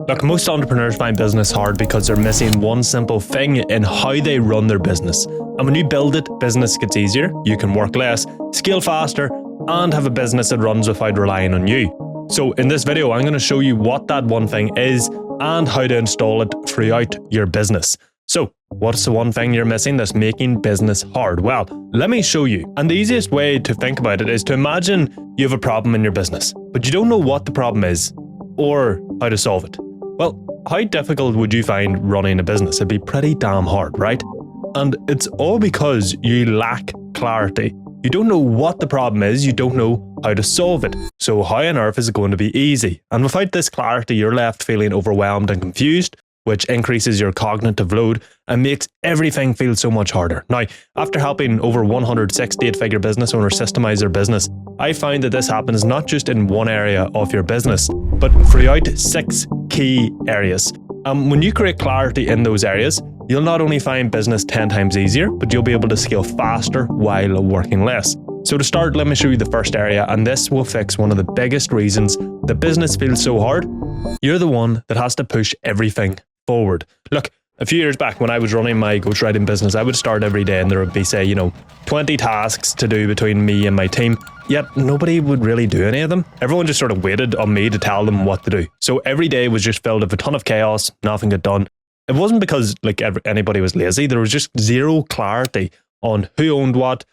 Look, most entrepreneurs find business hard because they're missing one simple thing in how they run their business. And when you build it, business gets easier, you can work less, scale faster, and have a business that runs without relying on you. So in this video, I'm going to show you what that one thing is and how to install it throughout your business. So, what's the one thing you're missing that's making business hard? Well, let me show you. And the easiest way to think about it is to imagine you have a problem in your business, but you don't know what the problem is or how to solve it. Well, how difficult would you find running a business? It'd be pretty damn hard, right? And it's all because you lack clarity. You don't know what the problem is, you don't know how to solve it. So how on earth is it going to be easy? And without this clarity, you're left feeling overwhelmed and confused, which increases your cognitive load and makes everything feel so much harder. Now, after helping over 160 eight-figure business owners systemize their business, I found that this happens not just in one area of your business, but throughout 6 key areas. When you create clarity in those areas, you'll not only find business 10 times easier, but you'll be able to scale faster while working less. So to start, let me show you the first area, and this will fix one of the biggest reasons the business feels so hard. You're the one that has to push everything forward. Look, a few years back when I was running my ghostwriting business, I would start every day and there would be, say, 20 tasks to do between me and my team, yet nobody would really do any of them. Everyone just sort of waited on me to tell them what to do. So every day was just filled with a ton of chaos, nothing got done. It wasn't because anybody was lazy, there was just zero clarity on who owned what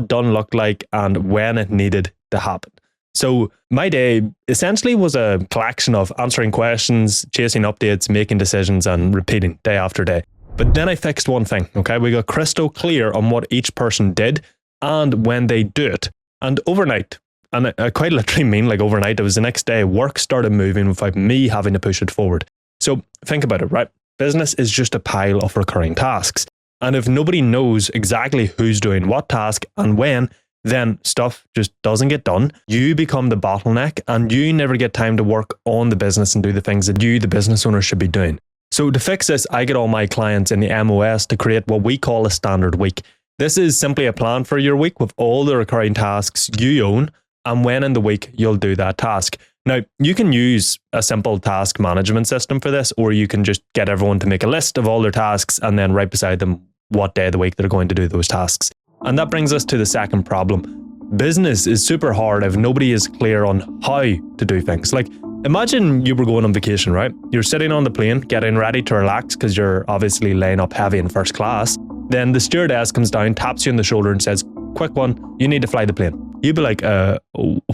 done looked like, and when it needed to happen. So my day essentially was a collection of answering questions, chasing updates, making decisions, and repeating day after day. But then I fixed one thing, okay? We got crystal clear on what each person did and when they do it. And overnight, and I quite literally mean like overnight, it was the next day, work started moving without me having to push it forward. So think about it, right? Business is just a pile of recurring tasks. And if nobody knows exactly who's doing what task and when, then stuff just doesn't get done. You become the bottleneck and you never get time to work on the business and do the things that you, the business owner, should be doing. So to fix this, I get all my clients in the MOS to create what we call a standard week. This is simply a plan for your week with all the recurring tasks you own and when in the week you'll do that task. Now, you can use a simple task management system for this, or you can just get everyone to make a list of all their tasks and then right beside them what day of the week they're going to do those tasks. And that brings us to the second problem. Business is super hard if nobody is clear on how to do things. Like, imagine you were going on vacation, right? You're sitting on the plane, getting ready to relax because you're obviously laying up heavy in first class. Then the stewardess comes down, taps you on the shoulder and says, "Quick one, you need to fly the plane." You'd be like,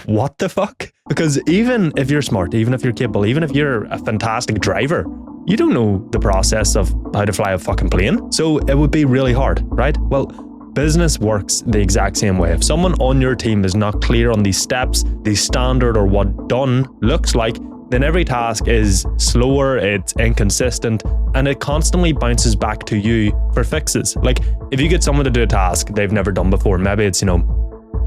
what the fuck? Because even if you're smart, even if you're capable, even if you're a fantastic driver, you don't know the process of how to fly a fucking plane. So it would be really hard, right? Well, business works the exact same way. If someone on your team is not clear on these steps, the standard, or what done looks like, then every task is slower, it's inconsistent, and it constantly bounces back to you for fixes. Like, if you get someone to do a task they've never done before, maybe it's,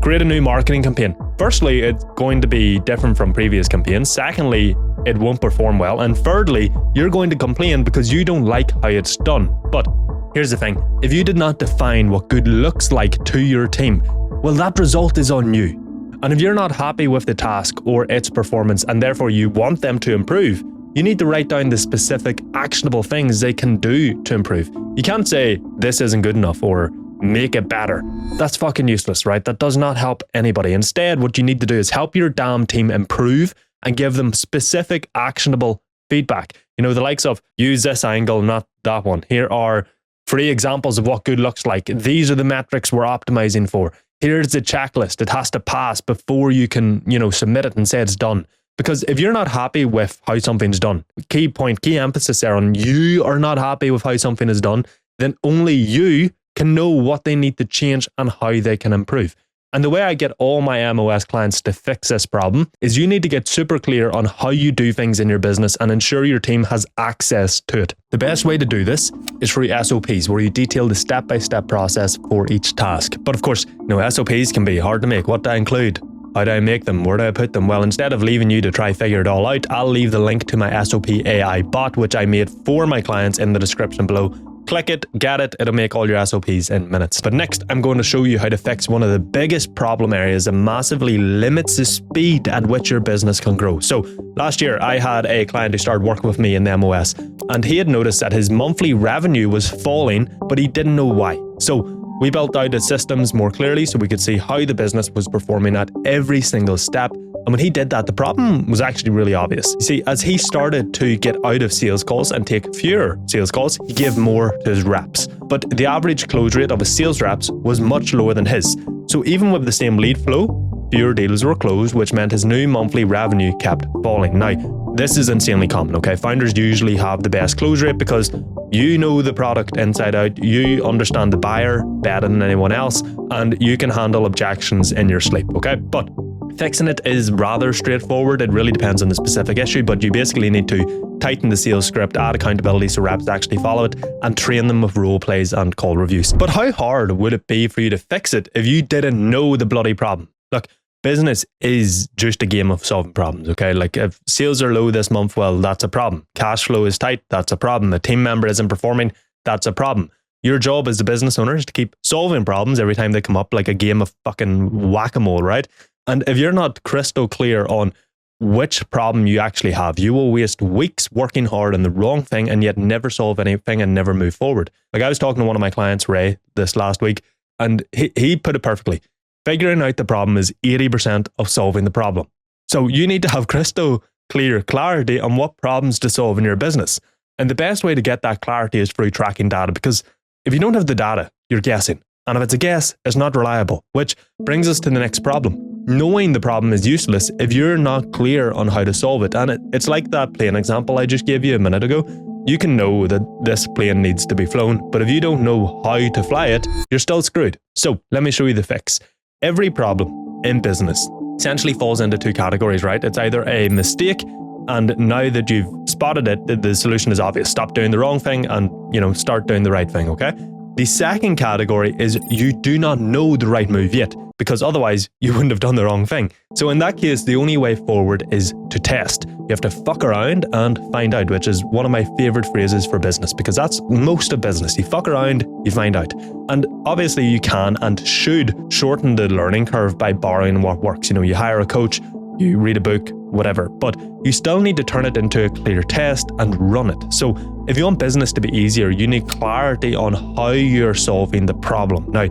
create a new marketing campaign. Firstly, it's going to be different from previous campaigns. Secondly, it won't perform well. And thirdly, you're going to complain because you don't like how it's done. But here's the thing, if you did not define what good looks like to your team, well, that result is on you. And if you're not happy with the task or its performance, and therefore you want them to improve, you need to write down the specific actionable things they can do to improve. You can't say, "This isn't good enough," or "make it better." That's fucking useless, right? That does not help anybody. Instead, what you need to do is help your damn team improve and give them specific, actionable feedback. The likes of, "Use this angle, not that one. Here are 3 examples of what good looks like. These are the metrics we're optimizing for. Here's the checklist. It has to pass before you can, submit it and say it's done." Because if you're not happy with how something's done, key emphasis there on you are not happy with how something is done, then only you can know what they need to change and how they can improve. And the way I get all my MOS clients to fix this problem is you need to get super clear on how you do things in your business and ensure your team has access to it. The best way to do this is through SOPs, where you detail the step-by-step process for each task. But of course, SOPs can be hard to make. What do I include? How do I make them? Where do I put them? Well, instead of leaving you to try figure it all out, I'll leave the link to my SOP AI bot, which I made for my clients, in the description below, click it, get it, it'll make all your SOPs in minutes. But next, I'm going to show you how to fix one of the biggest problem areas that massively limits the speed at which your business can grow. So last year, I had a client who started working with me in the MOS, and he had noticed that his monthly revenue was falling, but he didn't know why. So we built out the systems more clearly so we could see how the business was performing at every single step. And when he did that, the problem was actually really obvious. You see, as he started to get out of sales calls and take fewer sales calls, he gave more to his reps. But the average close rate of his sales reps was much lower than his. So even with the same lead flow, fewer deals were closed, which meant his new monthly revenue kept falling. Now, this is insanely common, okay? Founders usually have the best close rate because you know the product inside out, you understand the buyer better than anyone else, and you can handle objections in your sleep, okay? But fixing it is rather straightforward. It really depends on the specific issue, but you basically need to tighten the sales script, add accountability so reps actually follow it, and train them with role plays and call reviews. But how hard would it be for you to fix it if you didn't know the bloody problem? Look, business is just a game of solving problems, okay? Like if sales are low this month, well, that's a problem. Cash flow is tight, that's a problem. A team member isn't performing, that's a problem. Your job as a business owner is to keep solving problems every time they come up, like a game of fucking whack-a-mole, right? And if you're not crystal clear on which problem you actually have, you will waste weeks working hard on the wrong thing and yet never solve anything and never move forward. Like I was talking to one of my clients, Ray, this last week, and he put it perfectly. Figuring out the problem is 80% of solving the problem. So you need to have crystal clear clarity on what problems to solve in your business. And the best way to get that clarity is through tracking data, because if you don't have the data, you're guessing. And if it's a guess, it's not reliable, which brings us to the next problem. Knowing the problem is useless if you're not clear on how to solve it. And it's like that plane example I just gave you a minute ago. You can know that this plane needs to be flown, but if you don't know how to fly it, you're still screwed. So let me show you the fix. Every problem in business essentially falls into two categories, right? It's either a mistake, and now that you've spotted it, the solution is obvious. Stop doing the wrong thing and, start doing the right thing, okay? The second category is you do not know the right move yet, because otherwise you wouldn't have done the wrong thing. So in that case, the only way forward is to test. You have to fuck around and find out, which is one of my favorite phrases for business, because that's most of business. You fuck around, you find out. And obviously you can and should shorten the learning curve by borrowing what works. You hire a coach, you read a book, whatever, but you still need to turn it into a clear test and run it. So if you want business to be easier, you need clarity on how you're solving the problem. Now,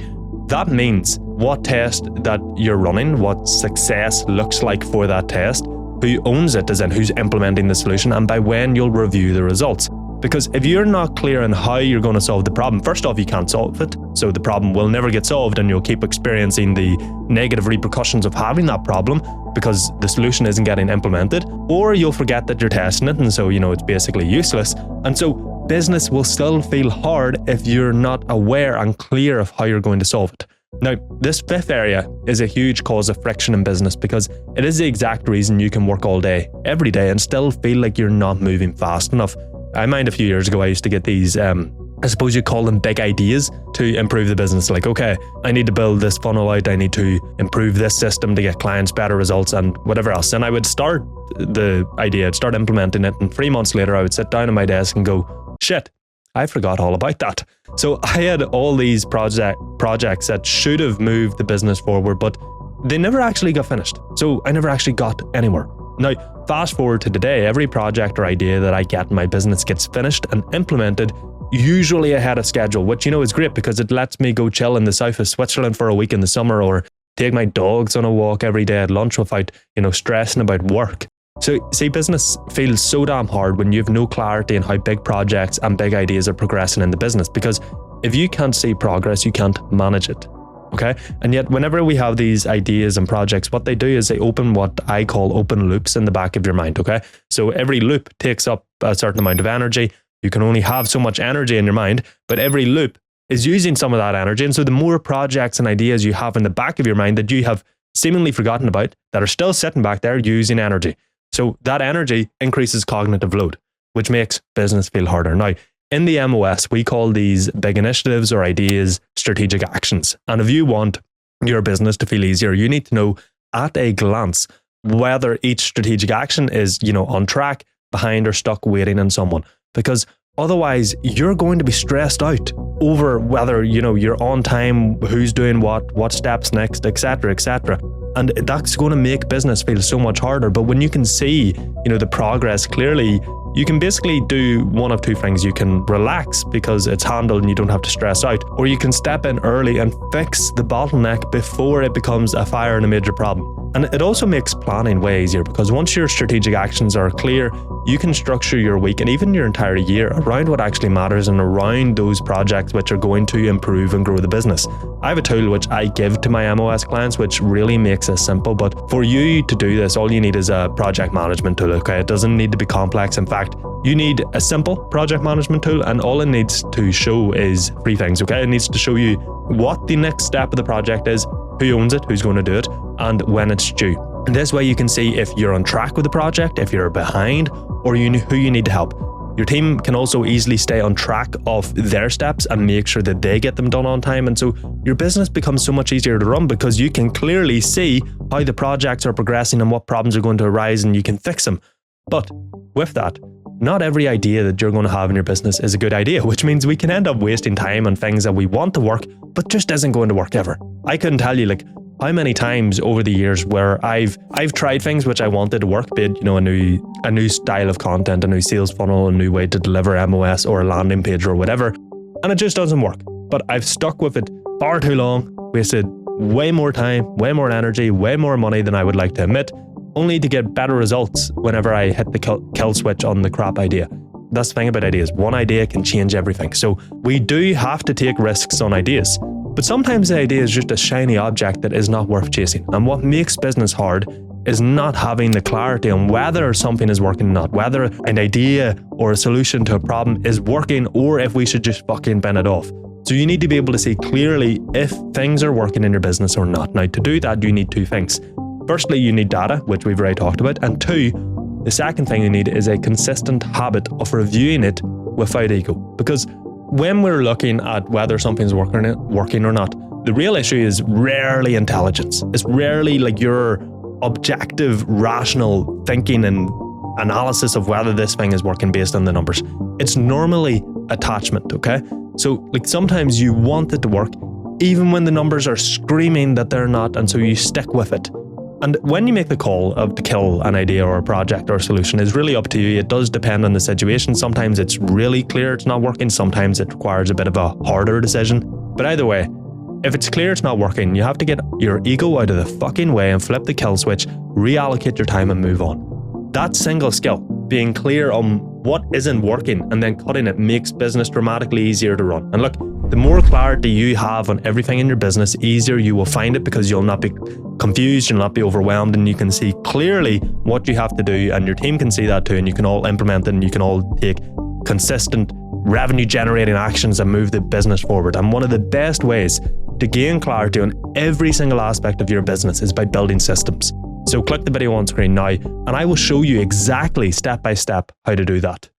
that means what test that you're running, what success looks like for that test, who owns it, as in who's implementing the solution, and by when you'll review the results. Because if you're not clear on how you're going to solve the problem, first off, you can't solve it. So the problem will never get solved and you'll keep experiencing the negative repercussions of having that problem because the solution isn't getting implemented, or you'll forget that you're testing it and so, it's basically useless. And so business will still feel hard if you're not aware and clear of how you're going to solve it. Now, this fifth area is a huge cause of friction in business because it is the exact reason you can work all day, every day, and still feel like you're not moving fast enough. I mind a few years ago, I used to get these, I suppose you call them big ideas to improve the business. Like, okay, I need to build this funnel out. I need to improve this system to get clients better results and whatever else. And I would start the idea, I'd start implementing it. And 3 months later, I would sit down at my desk and go, shit, I forgot all about that. So I had all these projects that should have moved the business forward, but they never actually got finished. So I never actually got anywhere. Now, fast forward to today, every project or idea that I get in my business gets finished and implemented, usually ahead of schedule, which, is great because it lets me go chill in the south of Switzerland for a week in the summer or take my dogs on a walk every day at lunch without, stressing about work. So, see, business feels so damn hard when you have no clarity on how big projects and big ideas are progressing in the business, because if you can't see progress, you can't manage it. Okay. And yet whenever we have these ideas and projects, what they do is they open what I call open loops in the back of your mind. Okay. So every loop takes up a certain amount of energy. You can only have so much energy in your mind, but every loop is using some of that energy. And so the more projects and ideas you have in the back of your mind that you have seemingly forgotten about that are still sitting back there using energy. So that energy increases cognitive load, which makes business feel harder. Now, in the MOS, we call these big initiatives or ideas strategic actions. And if you want your business to feel easier, you need to know at a glance whether each strategic action is, on track, behind, or stuck waiting on someone. Because Otherwise, you're going to be stressed out over whether, you're on time, who's doing what steps next, etc., etc. And that's going to make business feel so much harder. But when you can see, the progress clearly, you can basically do one of two things. You can relax because it's handled and you don't have to stress out, or you can step in early and fix the bottleneck before it becomes a fire and a major problem. And it also makes planning way easier because once your strategic actions are clear, you can structure your week and even your entire year around what actually matters and around those projects which are going to improve and grow the business. I have a tool which I give to my MOS clients which really makes this simple, but for you to do this, all you need is a project management tool, okay? It doesn't need to be complex. In fact, you need a simple project management tool and all it needs to show is three things, okay? It needs to show you what the next step of the project is, who owns it, who's going to do it, and when it's due. And this way you can see if you're on track with the project, if you're behind, or who you need to help. Your team can also easily stay on track of their steps and make sure that they get them done on time. And so your business becomes so much easier to run because you can clearly see how the projects are progressing and what problems are going to arise and you can fix them. But with that, not every idea that you're going to have in your business is a good idea, which means we can end up wasting time on things that we want to work, but just isn't going to work ever. I couldn't tell you how many times over the years where I've tried things which I wanted to work, be it, a new style of content, a new sales funnel, a new way to deliver MOS or a landing page or whatever, and it just doesn't work. But I've stuck with it far too long, wasted way more time, way more energy, way more money than I would like to admit, only to get better results whenever I hit the kill switch on the crap idea. That's the thing about ideas. One idea can change everything. So we do have to take risks on ideas. But sometimes the idea is just a shiny object that is not worth chasing. And what makes business hard is not having the clarity on whether something is working or not, whether an idea or a solution to a problem is working or if we should just fucking bin it off. So you need to be able to see clearly if things are working in your business or not. Now, to do that, you need two things. Firstly, you need data, which we've already talked about. And two, the second thing you need is a consistent habit of reviewing it without ego. Because when we're looking at whether something's working or not, the real issue is rarely intelligence. It's rarely your objective, rational thinking and analysis of whether this thing is working based on the numbers. It's normally attachment, okay? So sometimes you want it to work even when the numbers are screaming that they're not, and so you stick with it. And when you make the call to kill an idea or a project or a solution, is really up to you. It does depend on the situation. Sometimes it's really clear it's not working. Sometimes it requires a bit of a harder decision. But either way, if it's clear it's not working, you have to get your ego out of the fucking way and flip the kill switch, reallocate your time and move on. That single skill, being clear on what isn't working and then cutting it, makes business dramatically easier to run. And look, the more clarity you have on everything in your business, easier you will find it because you'll not be confused, you'll not be overwhelmed, and you can see clearly what you have to do, and your team can see that too, and you can all implement it and you can all take consistent revenue generating actions and move the business forward. And one of the best ways to gain clarity on every single aspect of your business is by building systems. So click the video on screen now and I will show you exactly step by step how to do that.